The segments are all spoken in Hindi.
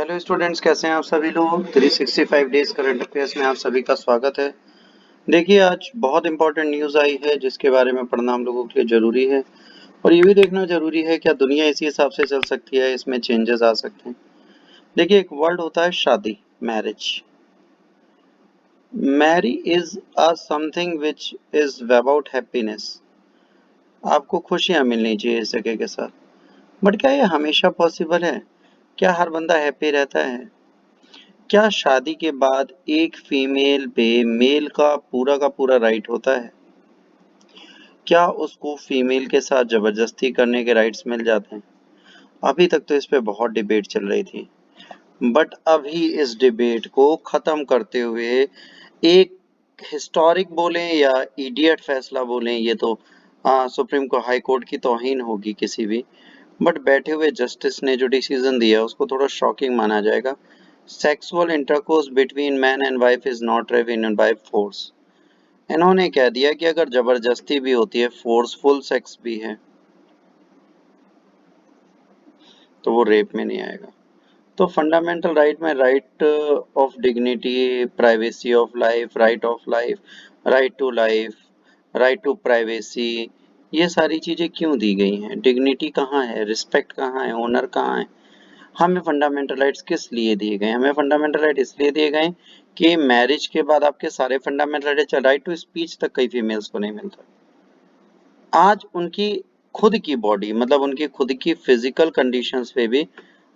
हेलो स्टूडेंट्स, कैसे हैं आप सभी लोग। 365 डेज करंट अफेयर्स में आप सभी का स्वागत है। देखिए, आज बहुत इंपॉर्टेंट न्यूज़ आई है जिसके बारे में पढ़ना हम लोगों के लिए ज़रूरी है और ये भी देखना ज़रूरी है क्या दुनिया इसी हिसाब से चल सकती है, इसमें चेंजेस आ सकते हैं। देखिए, एक वर्ड होता है शादी, marriage. Marry is a something which is about happiness. आपको खुशियाँ मिलनी चाहिए इस जगह के साथ, बट क्या ये हमेशा पॉसिबल है? क्या हर बंदा हैप्पी रहता है? क्या शादी के बाद एक फीमेल पे मेल का पूरा राइट होता है? क्या उसको फीमेल के साथ जबरदस्ती करने के राइट्स मिल जाते हैं? अभी तक तो इस पे बहुत डिबेट चल रही थी, बट अभी इस डिबेट को खत्म करते हुए एक हिस्टोरिक बोलें या इडियट फैसला बोलें, ये तो सुप्रीम को हाई कोर्ट की तौहीन होगी किसी भी, बट बैठे हुए जस्टिस ने जो डिसीजन दिया उसको थोड़ा शॉकिंग माना जाएगा। Sexual intercourse between man and wife is not rape by force. इन्होंने कह दिया कि अगर जबरदस्ती भी होती है, फोर्सफुल सेक्स भी है, तो वो रेप में नहीं आएगा। तो फंडामेंटल राइट में right of dignity, privacy of life, right to privacy, ये सारी चीजें क्यों दी गई हैं? डिग्निटी कहाँ है, रिस्पेक्ट कहाँ है, ऑनर कहाँ है? हमें फंडामेंटल राइट्स किस लिए दिए गए? हमें फंडामेंटल राइट इसलिए दिए गए कि मैरिज के बाद आपके सारे फंडामेंटल राइट टू स्पीच तक कई फीमेल्स को नहीं मिलता। आज उनकी खुद की बॉडी, मतलब उनकी खुद की फिजिकल कंडीशंस पे भी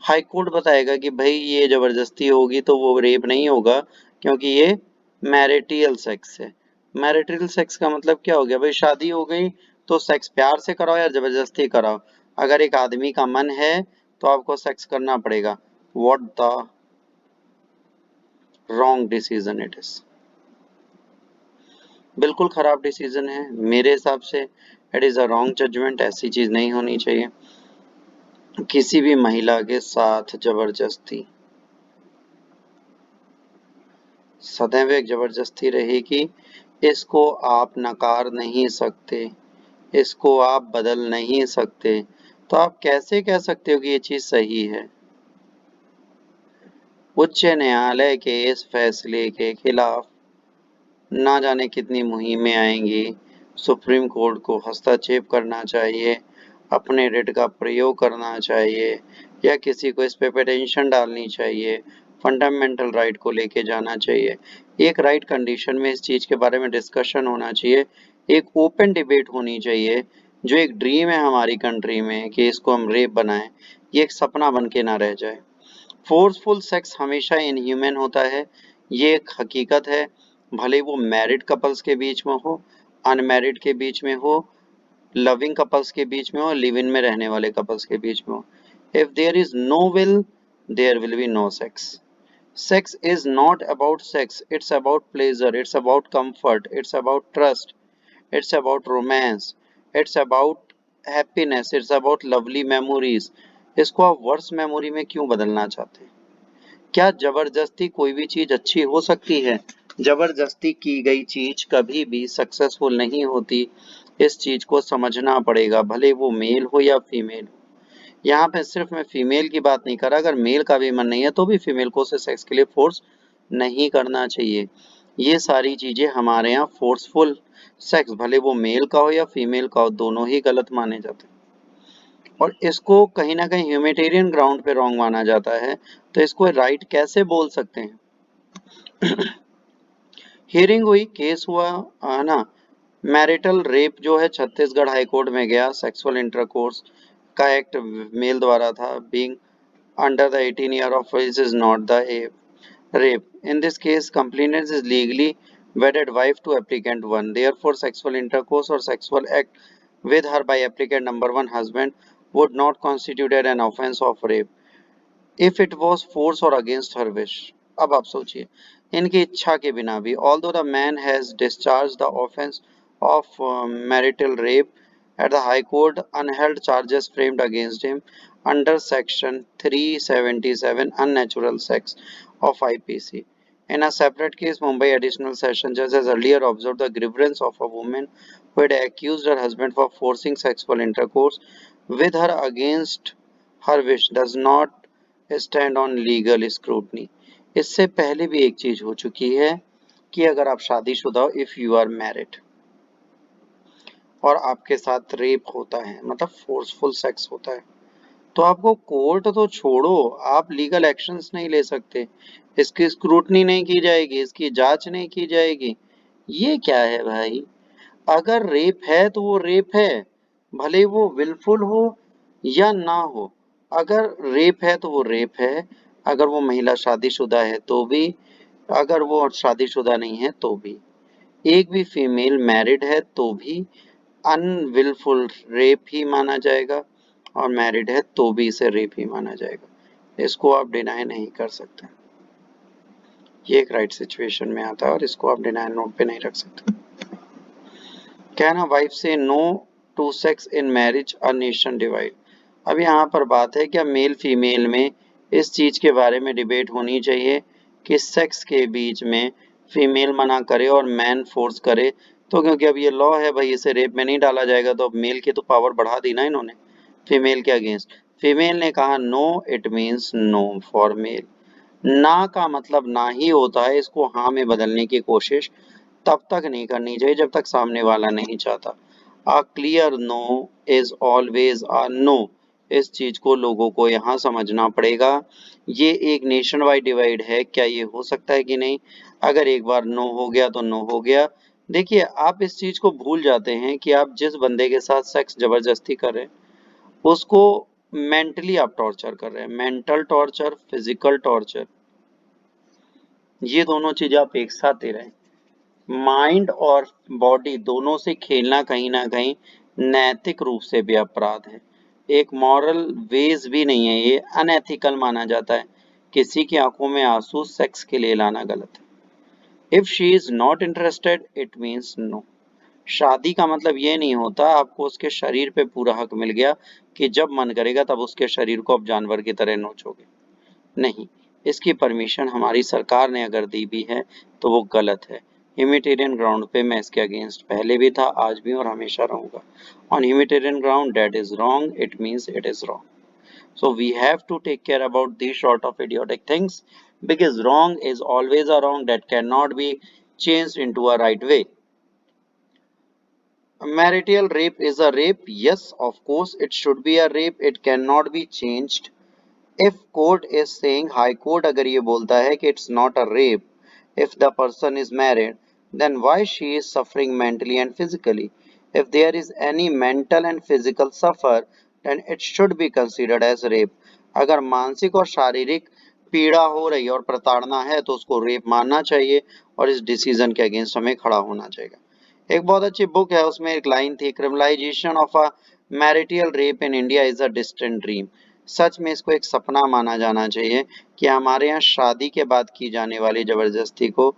हाई कोर्ट बताएगा कि भाई ये जबरदस्ती होगी तो वो रेप नहीं होगा, क्योंकि ये मैरिटल सेक्स है। मैरिटल सेक्स का मतलब क्या हो गया भाई? शादी हो गई तो सेक्स प्यार से कराओ या जबरदस्ती कराओ, अगर एक आदमी का मन है तो आपको सेक्स करना पड़ेगा। What the wrong decision it is. बिल्कुल खराब डिसीजन है मेरे हिसाब से। It is a wrong judgement. ऐसी चीज नहीं होनी चाहिए किसी भी महिला के साथ। जबरदस्ती सदैव एक जबरदस्ती रहेगी, इसको आप नकार नहीं सकते, इसको आप बदल नहीं सकते। तो आप कैसे कह सकते हो कि ये चीज सही है? उच्च न्यायालय के इस फैसले के खिलाफ ना जाने कितनी मुहिमें आएंगी। सुप्रीम कोर्ट को हस्तक्षेप करना चाहिए, अपने रिट का प्रयोग करना चाहिए, या किसी को इस पे पिटीशन डालनी चाहिए, फंडामेंटल राइट को लेके जाना चाहिए। एक राइट कंडीशन में इस चीज के बारे में डिस्कशन होना चाहिए, एक ओपन डिबेट होनी चाहिए। जो एक ड्रीम है हमारी कंट्री में कि इसको हम रेप बनाएं, ये एक सपना बन के ना रह जाए। फोर्सफुल सेक्स हमेशा इनह्यूमन होता है, ये एक हकीकत है। भले वो मैरिड कपल्स के बीच में हो, अनमैरिड के बीच में हो, लविंग कपल्स के बीच में हो, लिव इन में रहने वाले कपल्स के बीच में हो। If there is no will, there will be no sex. Sex is not about sex, it's about pleasure, it's about comfort, it's about trust, it's about romance, it's about happiness, it's about lovely memories. इसको आप वर्स मेमोरी में क्यों बदलना चाहते हैं? क्या जबरदस्ती कोई भी चीज अच्छी हो सकती है? जबरदस्ती की गई चीज कभी भी सक्सेसफुल नहीं होती। इस चीज को समझना पड़ेगा, भले वो मेल हो या फीमेल हो। यहाँ पे सिर्फ मैं फीमेल की बात नहीं कर रहा, अगर मेल का भी मन नहीं है तो भी फीमेल को उसे सेक्स के लिए फोर्स नहीं करना चाहिए। ये सारी चीजें हमारे यहाँ फोर्सफुल सेक्स, भले वो मेल का हो या फीमेल का हो, दोनों ही गलत माने जाते हैं और इसको कहीं ना कहीं ह्यूमैनिटेरियन ग्राउंड पे रॉन्ग माना जाता है। तो इसको राइट कैसे बोल सकते हैं? हियरिंग हुई, केस हुआ, है ना। मैरिटल रेप जो है छत्तीसगढ़ हाई कोर्ट में गया। सेक्सुअल इंटरकोर्स का एक्ट मेल द्वारा था। Being under the 18 year of age is not the rape. In this case, complainant is legally wedded wife to applicant 1. Therefore, sexual intercourse or sexual act with her by applicant number 1 husband would not constitute an offense of rape if it was force or against her wish. अब आप सोचिए, इनकी इच्छा के बिना भी, although the man has discharged the offense of marital rape at the High Court, unheld charges framed against him under Section 377 unnatural sex of IPC. In a separate case, Mumbai Additional Session Judge has earlier observed the grievance of a woman who had accused her husband for forcing sexual intercourse with her against her wish does not stand on legal scrutiny. इससे पहले भी एक चीज हो चुकी है कि अगर आप शादीशुदा हो, इफ यू आर मैरिड और आपके साथ रेप होता है, मतलब फोर्सफुल सेक्स होता है, तो आपको कोर्ट तो छोड़ो, आप लीगल एक्शंस नहीं ले सकते। इसकी स्क्रूटनी नहीं की जाएगी, इसकी जांच नहीं की जाएगी। ये क्या है भाई? अगर रेप है तो वो रेप है, भले वो विलफुल हो या ना हो। अगर रेप है तो वो रेप है, अगर वो महिला शादीशुदा है तो भी, अगर वो शादीशुदा नहीं है तो भी, एक भी फीमेल मैरिड है तो भी अनविलफुल रेप ही माना जाएगा, और मैरिड है तो भी इसे रेप ही माना जाएगा। इसको आप डिनाई नहीं कर सकते। ये एक राइट सिचुएशन में आता है और इसको आप डिनाई नोट पे नहीं रख सकते। Can a wife say no to sex in marriage a nation divide. अब यहाँ पर बात है क्या मेल फीमेल में इस चीज के बारे में डिबेट होनी चाहिए कि सेक्स के बीच में फीमेल मना करे और मैन फोर्स करे, तो क्योंकि अब ये लॉ है भाई, इसे रेप में नहीं डाला जाएगा, तो अब मेल की तो पावर बढ़ा दी ना इन्होंने फीमेल के अगेंस्ट। फीमेल ने कहा no, it means no for male. ना का मतलब ना ही होता है, इसको हाँ में बदलने की कोशिश तब तक नहीं करनी चाहिए जब तक सामने वाला नहीं चाहता। A clear no is always a no. इस चीज को लोगों को यहाँ समझना पड़ेगा। ये एक नेशन वाइड डिवाइड है, क्या ये हो सकता है कि नहीं? अगर एक बार नो हो गया तो नो हो गया। देखिए, आप इस चीज को भूल जाते हैं कि आप जिस बंदे के साथ सेक्स जबरदस्ती कर रहे हैं उसको मेंटली आप टॉर्चर कर रहे हैं। मेंटल टॉर्चर, फिजिकल टॉर्चर, ये दोनों चीज आप एक साथ दे रहे हैं। माइंड और बॉडी दोनों से खेलना कहीं ना कहीं नैतिक रूप से भी अपराध है, एक मॉरल वेज भी नहीं है, ये अनएथिकल माना जाता है। किसी की आंखों में आंसू सेक्स के लिए लाना गलत है। If she is not interested it means no. शादी का मतलब ये नहीं होता आपको उसके शरीर पे पूरा हक मिल गया कि जब मन करेगा तब उसके शरीर को आप जानवर की तरह नोचोगे। नहीं, इसकी परमिशन हमारी सरकार ने अगर दी भी है तो वो गलत है। ह्यूमैनिटेरियन ग्राउंड पे मैं इसके अगेंस्ट पहले भी था, आज भी और हमेशा रहूंगा। On humanitarian ground that is wrong, it means it is wrong. So we have to take care about these sort of idiotic things, because wrong is always a wrong that cannot be changed into a right way. Marital rape is a rape. Yes, of course, it should be a rape. It cannot be changed. If court is saying, high court अगर ये बोलता है कि it's not a rape, if the person is married, then why she is suffering mentally and physically? If there is any mental and physical suffer, then it should be considered as rape. अगर मानसिक और शारीरिक पीड़ा हो रही है और प्रताड़ना है तो उसको रेप मानना चाहिए, और इस डिसीजन के अगेंस्ट हमें खड़ा होना चाहिए। एक बहुत अच्छी बुक है, उसमें एक लाइन थी, criminalisation of a marital rape in India is a distant dream. सच में इसको एक सपना माना जाना चाहिए कि हमारे यहाँ शादी के बाद की जाने वाली जबरदस्ती को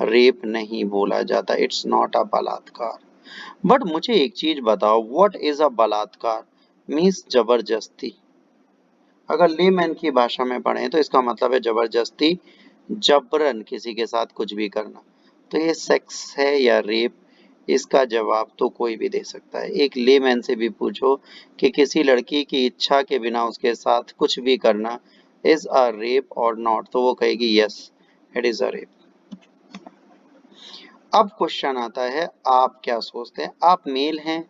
रेप नहीं बोला जाता, इट्स नॉट अ बलात्कार। बट मुझे एक चीज बताओ, व्हाट इज अ बलात्कार? मीन्स जबरदस्ती। अगर लेमैन की भाषा में पढ़े तो इसका मतलब है जबरदस्ती, जबरन किसी के साथ कुछ भी करना। तो ये सेक्स है या रेप? इसका जवाब तो कोई भी दे सकता है। एक लेमैन से भी पूछो कि किसी लड़की की इच्छा के बिना उसके साथ कुछ भी करना इज अ रेप और नॉट, तो वो कहेगी yes, it is a rape. अब क्वेश्चन आता है, आप क्या सोचते हैं? आप मेल हैं,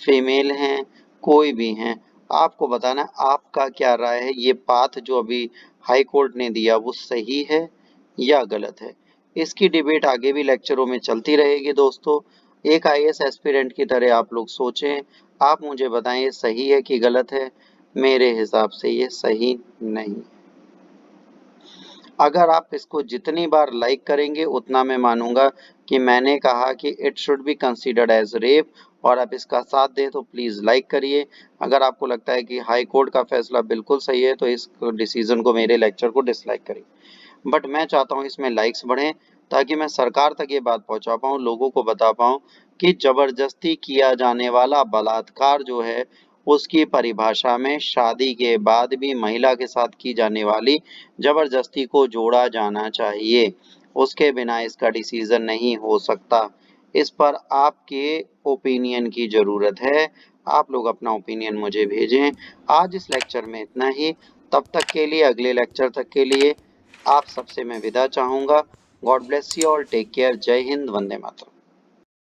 फीमेल हैं, कोई भी हैं, आपको बताना आपका क्या राय है। ये पाथ जो अभी हाई कोर्ट ने दिया वो सही है या गलत है? इसकी डिबेट आगे भी लेक्चरों में चलती रहेगी दोस्तों। एक आईएएस एस्पिरेंट की तरह आप लोग सोचें, आप मुझे बताएं ये सही है कि गलत है। मेरे हिसाब से ये सही नहीं। अगर आप इसको जितनी बार लाइक करेंगे उतना मैं मानूंगा कि मैंने कहा कि it should be considered as rape, और आप इसका साथ दें तो प्लीज लाइक करिए। अगर आपको लगता है कि हाई कोर्ट का फैसला बिल्कुल सही है तो इस डिसीजन को, मेरे लेक्चर को डिसलाइक करिए। बट मैं चाहता हूँ इसमें लाइक्स बढ़ें ताकि मैं सरकार तक ये बात पहुंचा पाऊँ, लोगों को बता पाऊँ कि जबरदस्ती किया जाने वाला बलात्कार जो है उसकी परिभाषा में शादी के बाद भी महिला के साथ की जाने वाली जबरदस्ती को जोड़ा जाना चाहिए। उसके बिना इसका डिसीजन नहीं हो सकता। इस पर आपके ओपिनियन की जरूरत है। आप लोग अपना ओपिनियन मुझे भेजें। आज इस लेक्चर में इतना ही। तब तक के लिए, अगले लेक्चर तक के लिए आप सबसे मैं विदा चाहूंगा। God bless you all, take care, जय हिंद, वंदे मातरम।